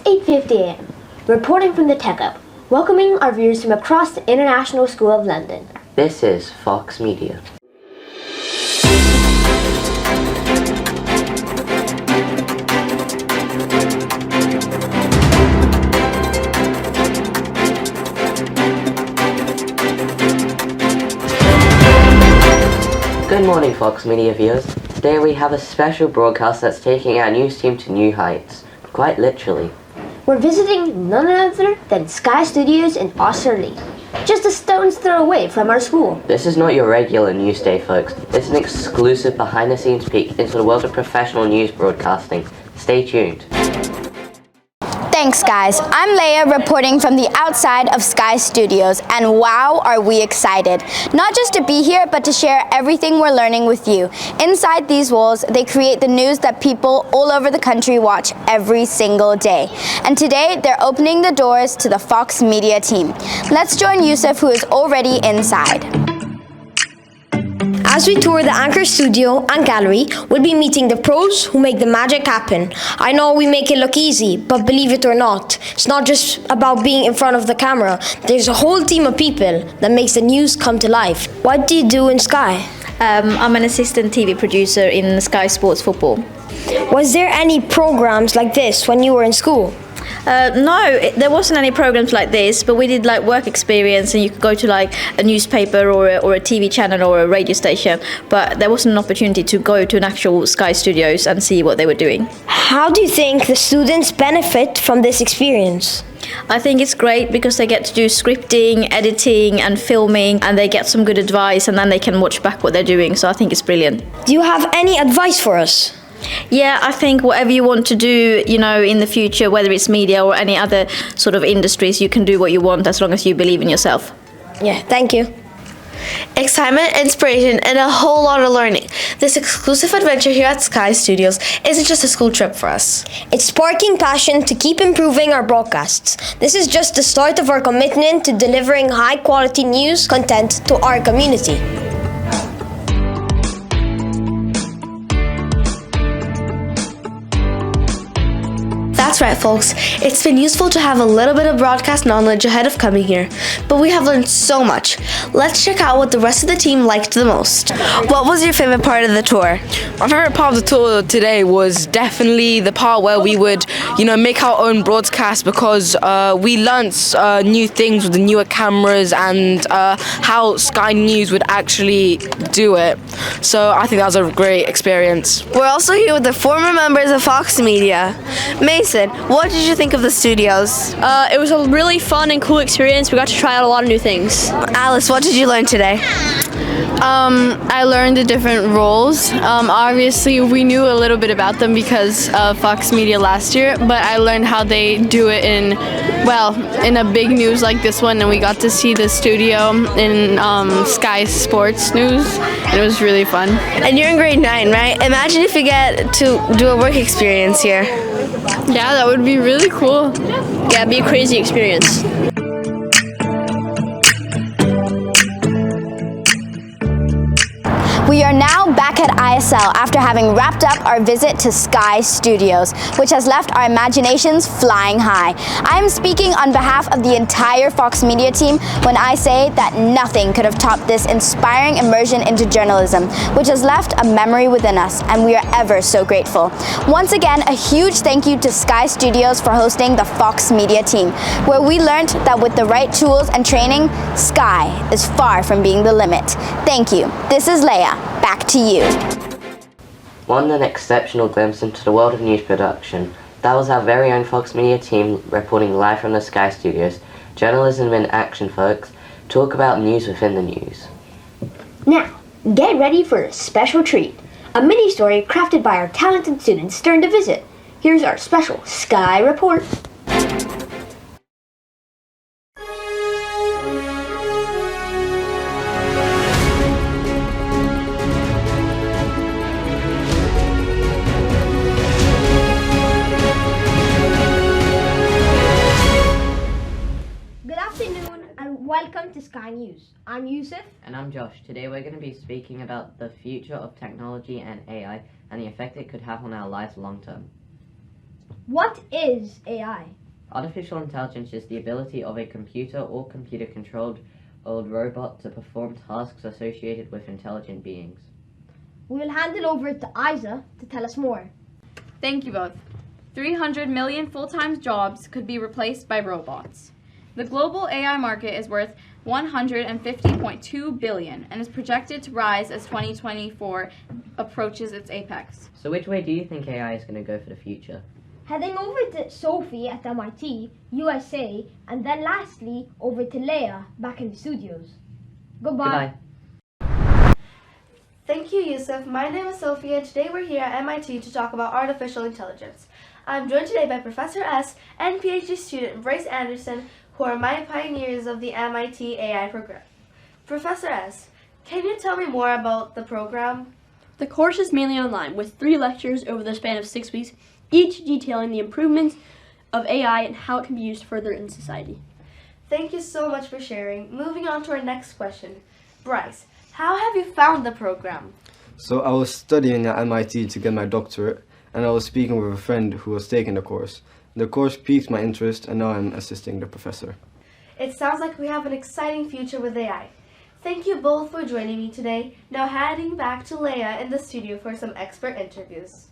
8:50 a.m. Reporting from the Tech Hub, welcoming our viewers from across the International School of London. This is Fox Media. Good morning, Fox Media viewers. Today we have a special broadcast that's taking our news team to new heights, quite literally. We're visiting none other than Sky Studios in Austerlitz, just a stone's throw away from our school. This is not your regular news day, folks. It's an exclusive behind-the-scenes peek into the world of professional news broadcasting. Stay tuned. Thanks, guys. I'm Leia reporting from the outside of Sky Studios, and wow, are we excited. Not just to be here, but to share everything we're learning with you. Inside these walls, they create the news that people all over the country watch every single day. And today, they're opening the doors to the Fox Media team. Let's join Yusuf, who is already inside. As we tour the Anchor studio and gallery, we'll be meeting the pros who make the magic happen. I know we make it look easy, but believe it or not, it's not just about being in front of the camera. There's a whole team of people that makes the news come to life. What do you do in Sky? I'm an assistant TV producer in Sky Sports Football. Was there any programs like this when you were in school? No, there wasn't any programs like this, but we did like work experience, and you could go to like a newspaper or a TV channel or a radio station, but there wasn't an opportunity to go to an actual Sky Studios and see what they were doing. How do you think the students benefit from this experience? I think it's great because they get to do scripting, editing and filming, and they get some good advice, and then they can watch back what they're doing, so I think it's brilliant. Do you have any advice for us? Yeah, I think whatever you want to do, in the future, whether it's media or any other sort of industries, you can do what you want as long as you believe in yourself. Yeah, thank you. Excitement, inspiration, and a whole lot of learning. This exclusive adventure here at Sky Studios isn't just a school trip for us. It's sparking passion to keep improving our broadcasts. This is just the start of our commitment to delivering high-quality news content to our community. That's right, folks. It's been useful to have a little bit of broadcast knowledge ahead of coming here, but we have learned so much. Let's check out what the rest of the team liked the most. What was your favorite part of the tour? My favorite part of the tour today was definitely the part where we would, make our own broadcast, because we learnt new things with the newer cameras and how Sky News would actually do it. So I think that was a great experience. We're also here with the former members of Fox Media. Mason, what did you think of the studios? It was a really fun and cool experience. We got to try out a lot of new things. Alice, what did you learn today? I learned the different roles. Obviously, we knew a little bit about them because of Fox Media last year, but I learned how they do it in a big news like this one, and we got to see the studio in Sky Sports News, and it was really fun. And you're in grade 9, right? Imagine if you get to do a work experience here. Yeah, that would be really cool. Yeah, it'd be a crazy experience. We are now back at ISL after having wrapped up our visit to Sky Studios, which has left our imaginations flying high. I am speaking on behalf of the entire Fox Media team when I say that nothing could have topped this inspiring immersion into journalism, which has left a memory within us, and we are ever so grateful. Once again, a huge thank you to Sky Studios for hosting the Fox Media team, where we learned that with the right tools and training, Sky is far from being the limit. Thank you. This is Leia. Back to you. What an exceptional glimpse into the world of news production. That was our very own Fox Media team reporting live from the Sky Studios. Journalism in action, folks. Talk about news within the news. Now, get ready for a special treat. A mini story crafted by our talented students during the visit. Here's our special Sky Report. Welcome to Sky News. I'm Yusuf. And I'm Josh. Today we're going to be speaking about the future of technology and AI and the effect it could have on our lives long term. What is AI? Artificial intelligence is the ability of a computer or computer-controlled robot to perform tasks associated with intelligent beings. We will hand it over to Isa to tell us more. Thank you both. 300 million full-time jobs could be replaced by robots. The global AI market is worth $150.2 billion and is projected to rise as 2024 approaches its apex. So which way do you think AI is going to go for the future? Heading over to Sophie at MIT, USA, and then lastly over to Leia back in the studios. Goodbye. Thank you, Yusuf. My name is Sophie, and today we're here at MIT to talk about artificial intelligence. I'm joined today by Professor S and PhD student Bryce Anderson, who are my pioneers of the MIT AI program. Professor S, can you tell me more about the program? The course is mainly online, with 3 lectures over the span of 6 weeks, each detailing the improvements of AI and how it can be used further in society. Thank you so much for sharing. Moving on to our next question. Bryce, how have you found the program? So I was studying at MIT to get my doctorate, and I was speaking with a friend who was taking the course. The course piqued my interest, and now I'm assisting the professor. It sounds like we have an exciting future with AI. Thank you both for joining me today. Now heading back to Leia in the studio for some expert interviews.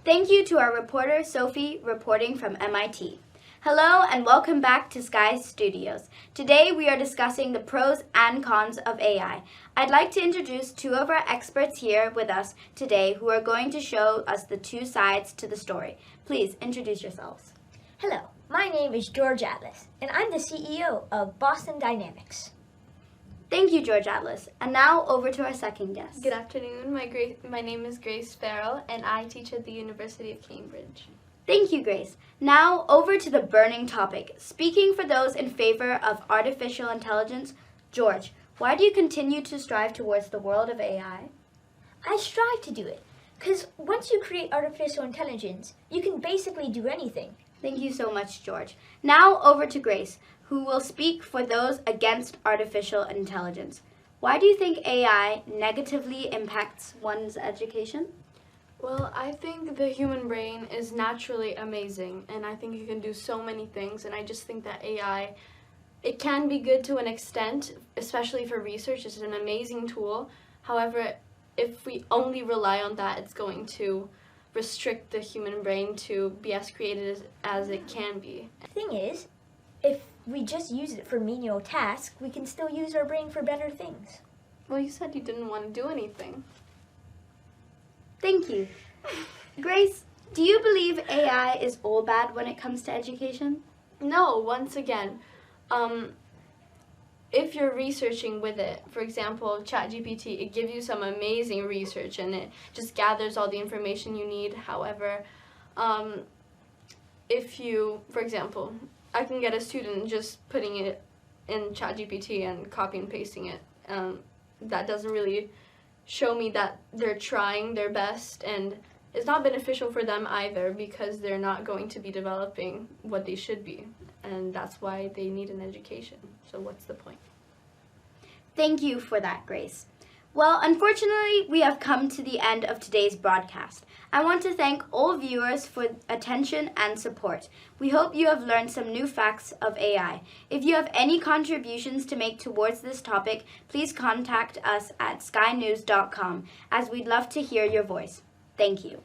Thank you to our reporter Sophie reporting from MIT. Hello and welcome back to Sky Studios. Today we are discussing the pros and cons of AI. I'd like to introduce 2 of our experts here with us today who are going to show us the 2 sides to the story. Please introduce yourselves. Hello, my name is George Atlas, and I'm the CEO of Boston Dynamics. Thank you, George Atlas. And now over to our second guest. Good afternoon. My name is Grace Farrell, and I teach at the University of Cambridge. Thank you, Grace. Now over to the burning topic. Speaking for those in favor of artificial intelligence, George, why do you continue to strive towards the world of AI? I strive to do it, because once you create artificial intelligence, you can basically do anything. Thank you so much, George. Now over to Grace, who will speak for those against artificial intelligence. Why do you think AI negatively impacts one's education? Well, I think the human brain is naturally amazing, and I think you can do so many things, and I just think that AI, it can be good to an extent, especially for research. It's an amazing tool. However, if we only rely on that, it's going to restrict the human brain to be as creative as it can be. The thing is, if we just use it for menial tasks, we can still use our brain for better things. Well, you said you didn't want to do anything. Thank you. Grace, do you believe AI is all bad when it comes to education? No, once again, if you're researching with it, for example, ChatGPT, it gives you some amazing research and it just gathers all the information you need. However, if you, for example, I can get a student just putting it in ChatGPT and copy and pasting it. That doesn't really show me that they're trying their best, and it's not beneficial for them either because they're not going to be developing what they should be, and that's why they need an education. So what's the point? Thank you for that, Grace. Well, unfortunately, we have come to the end of today's broadcast. I want to thank all viewers for attention and support. We hope you have learned some new facts of AI. If you have any contributions to make towards this topic, please contact us at skynews.com, as we'd love to hear your voice. Thank you.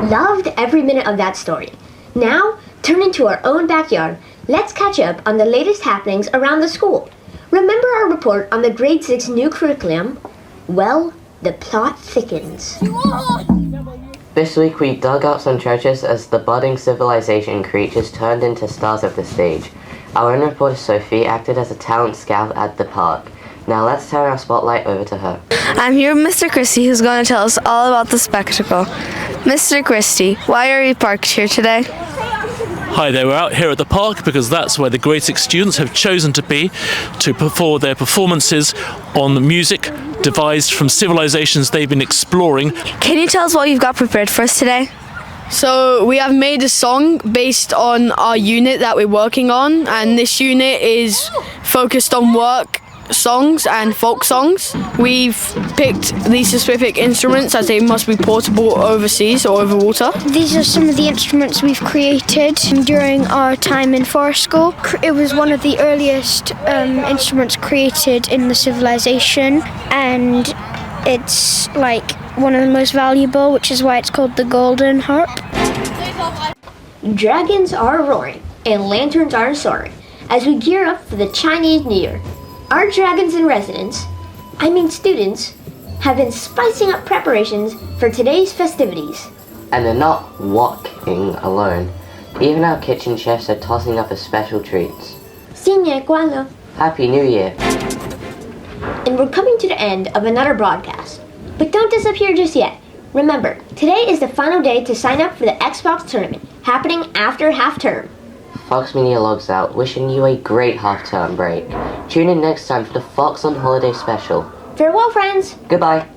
Loved every minute of that story. Now, turn into our own backyard. Let's catch up on the latest happenings around the school. Remember our report on the grade 6 new curriculum? Well, the plot thickens. This week we dug out some treasures as the budding civilization creatures turned into stars of the stage. Our own reporter Sophie acted as a talent scout at the park. Now let's turn our spotlight over to her. I'm here with Mr. Christie, who's going to tell us all about the spectacle. Mr. Christie, why are you parked here today? Hi there, we're out here at the park because that's where the grade 6 students have chosen to be to perform their performances on music devised from civilizations they've been exploring. Can you tell us what you've got prepared for us today? So we have made a song based on our unit that we're working on, and this unit is focused on work songs and folk songs. We've picked these specific instruments as they must be portable overseas or over water. These are some of the instruments we've created during our time in forest school. It was one of the earliest instruments created in the civilization, and it's like one of the most valuable, which is why it's called the golden harp. Dragons are roaring and lanterns are soaring as we gear up for the Chinese New Year. Our dragons in residence, students, have been spicing up preparations for today's festivities. And they're not walking alone. Even our kitchen chefs are tossing up a special treats. 新年快乐! Happy New Year! And we're coming to the end of another broadcast. But don't disappear just yet. Remember, today is the final day to sign up for the Xbox tournament, happening after half term. Fox Media logs out, wishing you a great half-term break. Tune in next time for the Fox on Holiday special. Farewell, friends! Goodbye!